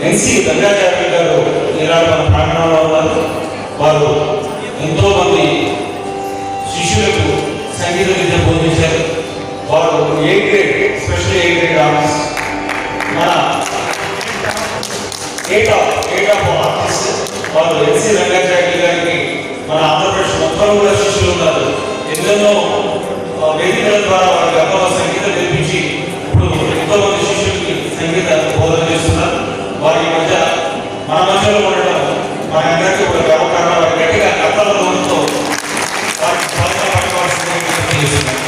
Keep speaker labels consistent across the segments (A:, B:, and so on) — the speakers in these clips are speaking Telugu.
A: ఎన్సి గంగాచార్య గారు ఈనాడు మన ప్రాంగణంలో ఉన్నారు. వారు ఎంతో మంది శిష్యులకు సంగీత విద్య బోధించారు. వారు A grade special A grade artist, మన ఎయిట్ ఆఫ్ ఆర్టిస్ట్ వారు ఎన్సి రంగాచార్య గారికి మన ఆంధ్రప్రదేశ్ మొత్తం కూడా శిష్యులు ఉన్నారు. ఎన్నెన్నో వేదికల ద్వారా వారికి అమ్మవ సంగీతం నేర్పించి ఇప్పుడు ఎంతో మంది శిష్యులకి సంగీత బోధన చేస్తున్నారు. వారి మధ్య మన మధ్యలో ఉండడం మన అందరికీ ఒక గర్వకారణం. వారి గట్టిగా కథల లోనుతో వారికి పట్టుకోవాల్సింది చేస్తున్నారు.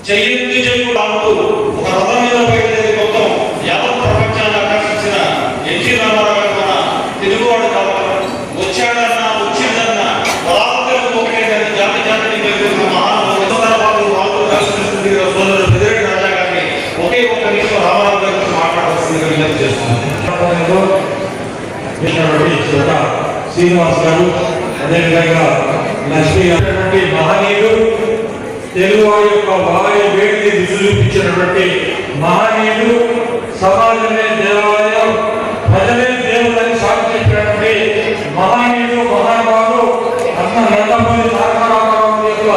B: చెయ్యి చెయ్యి అంటూ ఒక రథం మీద బయలుదేరి మొత్తం యావత్ ప్రపంచాన్ని ఆకర్షించిన ఎన్టీ రామారావు గారు మన తెలుగువాడు కావాలి. వచ్చాడన్నా వచ్చిందన్నా పరాత్మకు ఒకటేదని జాతి జాతిని బయలుదేరిన మహానుభావులు సోదరుడు పెద్దిరెడ్డి రాజా గారిని ఒకే ఒక్క నిమిషం రామారావు గారికి మాట్లాడవలసిందిగా విజ్ఞప్తి చేస్తున్నాను.
C: శ్రీనివాస్ గారు, అదేవిధంగా లక్ష్మీ గారు మహనీయులు, తెలుగు వారి యొక్క వారి వేడిని దిశూపించినటువంటి మహనీయులు, సమాజమే దేవాలయం ప్రజలే దేవులని సాధించినటువంటి మహనీయులు మహానుభావులు అన్న నందమూరి తారక రామారావు యొక్క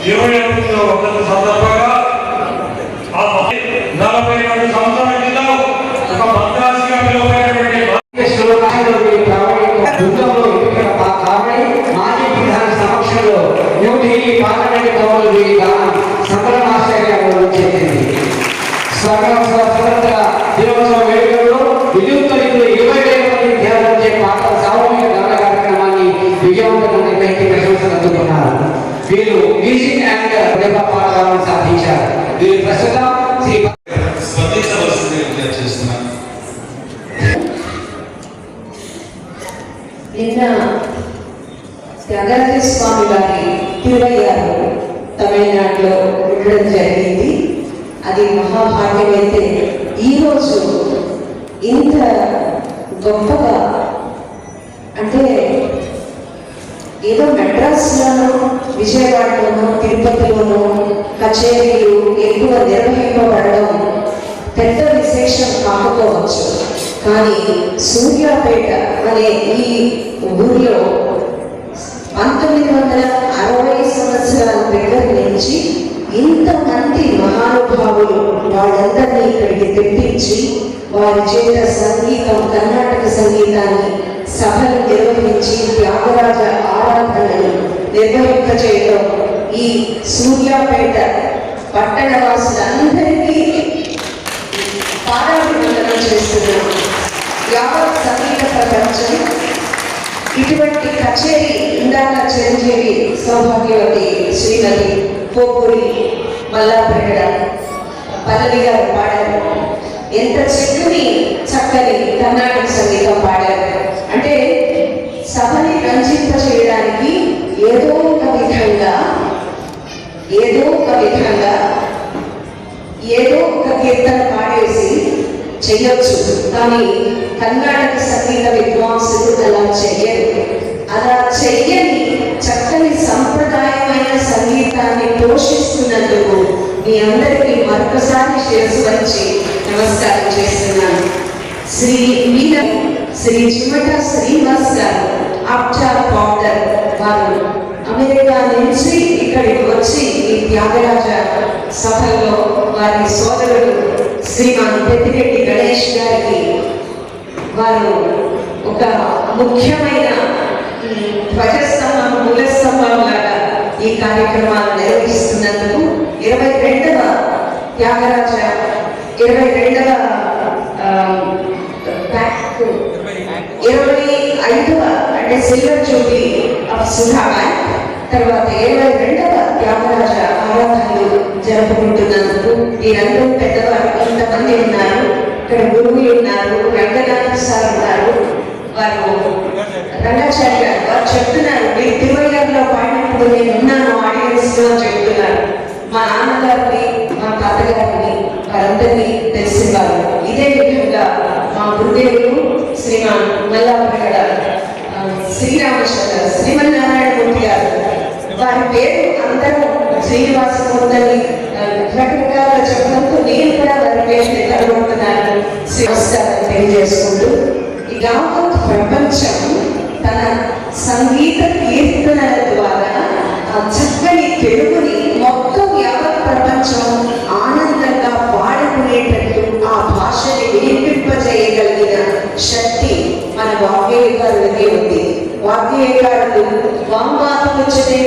C: 21వ వర్ధంతి సందర్భంగా 42 సంవత్సరాల క్రితం ఒక మద్రాసిగా పిలువబడినటువంటి
D: మాజీ ప్రధాని సమక్షంలో న్యూఢిల్లీ పార్లమెంట్ భవన్లో సంబరమాశ్చర్యాలు చెందింది. స్వతంత్ర దినోత్సవ వేడుకల్లో విద్యుత్తులు 20,000 మంది విద్యార్థులచే పాటల సామూహిక గాన కార్యక్రమాన్ని విజయవంతంగా నిర్వహించి ప్రశంసలు అందుకున్నారు. వీరు మ్యూజిక్ అండ్ పాటలను సాధించారు. వీరు ప్రస్తుతం
E: నిన్న త్యాగరాజ స్వామి వారి 26 తమిళనాడులో ఉండడం జరిగింది. అది మహాభాగ్యం. అయితే ఈరోజు ఇంత గొప్పగా అంటే ఏదో మెడ్రాస్లోనూ విజయవాడలోనూ తిరుపతిలోనూ కచేరీలు ఎక్కువ నిర్వహింపబడడం పెద్ద విశేషం కాకపోవచ్చు. కానీ సూర్యాపేట అనే ఈ ఊరిలో 1960 సంవత్సరాల దగ్గర నుంచి ఇంతమంది మహానుభావులు వాళ్ళందరినీ ఇక్కడికి తెప్పించి వారి చేత సంగీతం, కర్ణాటక సంగీతాన్ని సభలు నిర్వహించి త్యాగరాజ ఆరాధనలు నిర్వహింపచేయడం ఈ సూర్యాపేట పట్టణ వాసులందరికీ పాదాభివందనం చేస్తున్నాం. యావత్ సంగీత ప్రపంచం ఇటువంటి కచేరీ ఇందాక చిరంజీవి సౌభాగ్యవతి శ్రీమతి పోపూరి మల్లాప్రగడ పల్లవి గారు పాడారు. ఎంత చక్కని కర్ణాటక సంగీతం పాడారు. అంటే సభని రంజింపచేయడానికి ఏదో ఒక విధంగా ఏదో ఒక కీర్తన పాడేసి చెయ్యొచ్చు. కానీ కర్ణాటక సంగీత విద్వాంసులు అలా చెయ్యని చక్కని సంప్రదాయమైన సంగీతాన్ని పోషిస్తున్నందుకు మీ అందరికీ మరొకసారి శిరస్సు వచ్చి నమస్కారం చేస్తున్నాను. శ్రీ చిమట శ్రీనివాస్ గారు ఆప్చార్ పౌడర్ వారు అమెరికా నుంచి ఇక్కడికి వచ్చి ఈ త్యాగరాజ సభల్లో వారి సోదరుడు శ్రీమాన్ పెద్దిరెడ్డి గణేష్ గారికి వారు ఒక ముఖ్యమైన ధ్వజస్తంభం, మూలస్తంభం లాగా ఈ కార్యక్రమాలు నిర్వహిస్తున్నందుకు 22వ త్యాగరాజ 22వ 25వ అంటే silver Jubilee of Sudha bank తర్వాత 22వ త్యాగరాజ ఆరాధనలు జరుపుకుంటున్నందుకు మీరందరూ పెద్దవారు కొంతమంది ఉన్నారు. ఇక్కడ గురువులు ఉన్నారు, రంగనాథ్ సార్ ఉన్నారు, వారు రంగాచారి గారు వారు చెప్తున్నారు. మీరు తిరువయ్యారులో పాడినప్పుడు నేను ఉన్నాను ఆడియన్స్ లో చెప్తున్నారు. మా నాన్నగారిని, మా తాతగారిని వారందరినీ తెలిసేవారు. ఇదే విధంగా మా గురుదేవులు శ్రీమాన్ మల్లాప్రగడ శ్రీమన్నారాయణమూర్తి గారు వారి పేరు అందరూ శ్రీనివాసమూర్తిని రకరకాలుగా చెప్పడంతో నేను కూడా వారి పేరుని కనుగొంటున్నాను. నమస్కారం తెలియజేసుకుంటూ ఈ యావత్ ప్రపంచం తన సంగీత కీర్తనల ద్వారా ఆ చక్కని తెలుగుని మొత్తం యావత్ ప్రపంచం ఆనందంగా పాడుకునేటట్టు ఆ భాషని వినిపింపజేయగలిగిన శక్తి మన వాగ్గేయకారులకే ఉంది. వాగ్గేయకారులు వాంబాతుచ్చతే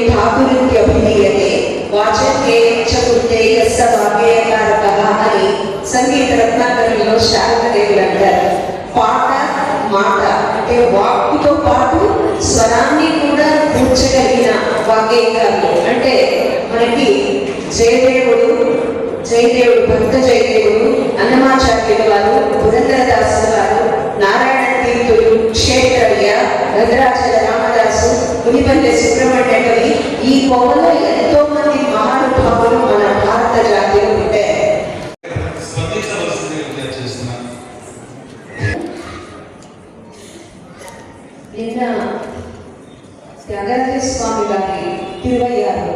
E: ఠాకురుత్యభిధీయతే వాచకే చతుర్థే యస్స వాగ్గేయకారకః అని సంగీత రత్నాకరులో శారదదేవులు అంటారు. పాట మాట అంటే వాక్కుతో పాటు స్వరాన్ని కూడా కూర్చగలిగిన వాగ్గేయకారులు. అంటే మనకి జయదేవుడు భక్త జయదేవుడు, అన్నమాచార్యుల వారు, పురంధరదాసు వారు, నారాయణ తీర్థులు, క్షేత్రయ్య, భద్రాచల రామదాసు, మునిపల్లె సుబ్రహ్మణ్య కవి, ఈ కోవలో ఎంతో మంది మహానుభావులు మన భారత జాతిలో ఉంటారు. నిన్న త్యాగరాజ స్వామి గారి తిరువయ్యారు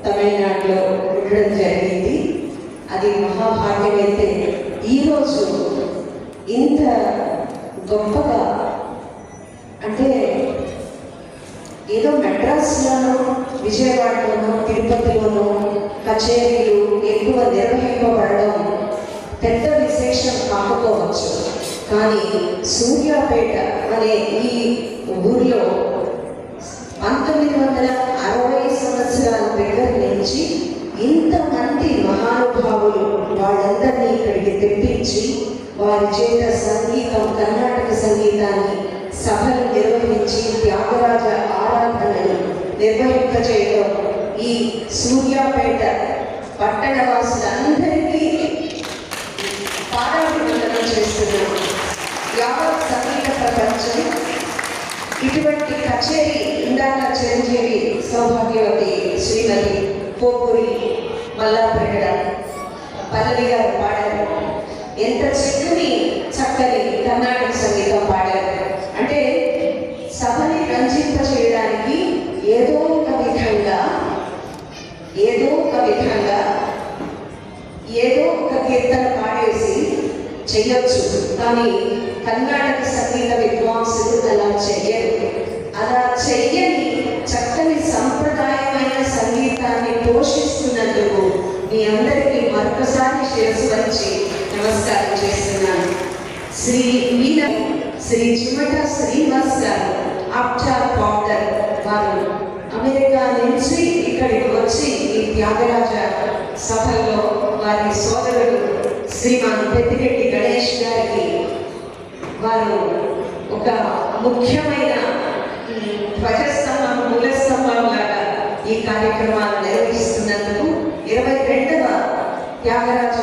E: తమిళనాడులో ఉండడం జరిగింది. అది మహాభాగ్యమైతే ఈరోజు ఇంత గొప్పగా అంటే ఏదో మెడ్రాస్లోనూ విజయవాడలోనూ తిరుపతిలోనూ కచేరీలు ఎక్కువ నిర్వహింపబడడం పెద్ద విశేషం కాకపోవచ్చు. కానీ సూర్యాపేట అనే ఈ ఊరిలో 1960 సంవత్సరాల దగ్గర నుంచి ఇంతమంది మహానుభావులు వాళ్ళందరినీ ఇక్కడికి తెప్పించి వారి చేత సంగీతం, కర్ణాటక సంగీతాన్ని సభలు నిర్వహించి త్యాగరాజ ఆరాధనలు నిర్వహింపచేయడం ఈ సూర్యాపేట పట్టణ వాసులందరికీ పాదాభివందనం చేస్తున్నాం. యావత్ సంగీత ప్రపంచం ఇటువంటి కచేరీ ఇందాక చిరంజీవి సౌభాగ్యవతి శ్రీమతి పోపూరి మల్లాప్రగడ పల్లవి గారు పాడారు. ఎంత చక్కని చెయ్యొచ్చు, కానీ కర్ణాటక సంగీత విద్వాంసులు అలా చెయ్యరు. అలా చెయ్యని చక్కని సంప్రదాయమైన సంగీతాన్ని పోషిస్తున్నందుకు మీ అందరికీ మరొకసారి శిరస్సు వంచి నమస్కారం చేస్తున్నాను. శ్రీ చిమట శ్రీనివాస్ గారు ఆప్టా పాటర్ వారు అమెరికా నుంచి ఇక్కడికి వచ్చి ఈ త్యాగరాజ సభల్లో వారి సోదరుడు శ్రీమాన్ పెద్దిరెడ్డి గణేష్ గారికి వారు ఒక ముఖ్యమైన ధ్వజస్తంభం మూలస్తంభం లాగా ఈ కార్యక్రమాలు నిర్వహిస్తున్నందుకు 22వ త్యాగరాజ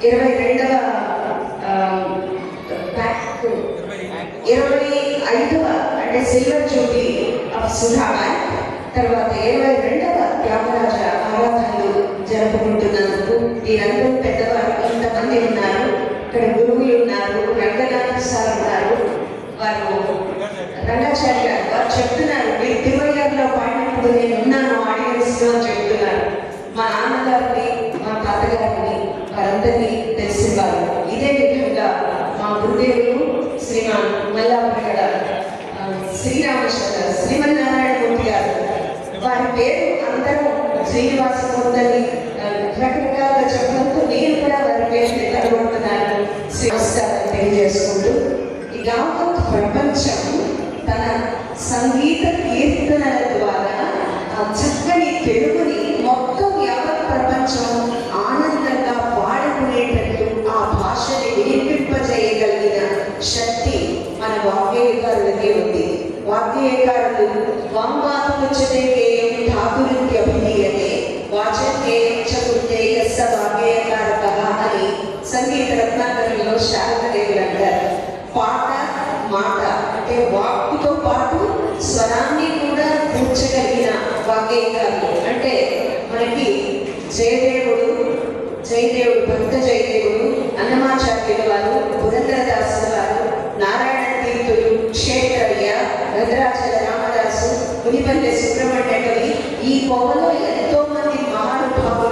E: 22వ 25వ అంటే silver Jubilee of Sudha bank, తర్వాత 22వ త్యాగరాజ ఆరాధనలు జరుపుకుంటున్నందుకు మీరందరూ పెద్దవారు ఇంతమంది ఉన్నారు. ఇక్కడ గురువులు ఉన్నారు, రంగనాథ్ సార్ ఉన్నారు, వారు రంగాచార్య గారు వారు చెప్తున్నారు, మీరు తిరువయ్యారులో పాడినప్పుడు నేను ఉన్నాను ఆడియన్స్ లో అని చెప్తున్నారు. మా నాన్నగారిని మా తాతగారిని వారందరినీ తెలిసేవారు. ఇదే విధంగా మా గురుదేవులు శ్రీమాన్ మల్లాపురగడ శ్రీమన్నారాయణమూర్తి గారు, వారి పేరు అందరూ శ్రీనివాసమూర్తిని రకరకాలుగా చెప్పడంతో నేను కూడా వారి పేరుని కనుగొంటున్నాను. నమస్కారం తెలియజేసుకుంటూ ఈ యావత్ ప్రపంచం తన సంగీత కీర్తనల ద్వారా ఆ చక్కని తెలుగుని మొత్తం యావత్ ప్రపంచం ఆనందంగా పాడుకునేటట్టు ఆ భాషని వినిపింపజేయగలిగిన శక్తి మన వాగ్గేయకారులకే ఉంది. వాగ్గేయకారులు వాంగాత్మచతే గేయం ఠాకురుత్యభిధీయతే వాచకేయం చతుర్థే యస్స వాగ్గేయకారకః అని సంగీత రత్నాకరంలో శారదదేవులు అంటారు. పాట మాట అంటే వాక్కుతో పాటు స్వరాన్ని కూడా కూర్చగలిగిన వాగ్గేయకారులు అంటే మనకి జయదేవుడు భక్త జయదేవుడు, అన్నమాచార్యుల వారు, పురంధరదాసు వారు, నారాయణ తీర్థులు, క్షేత్రయ్య, భద్రాచల రామదాసు, మునిపల్లె సుబ్రహ్మణ్య కవి, ఈ కోవలో ఎంతో మంది మహానుభావులు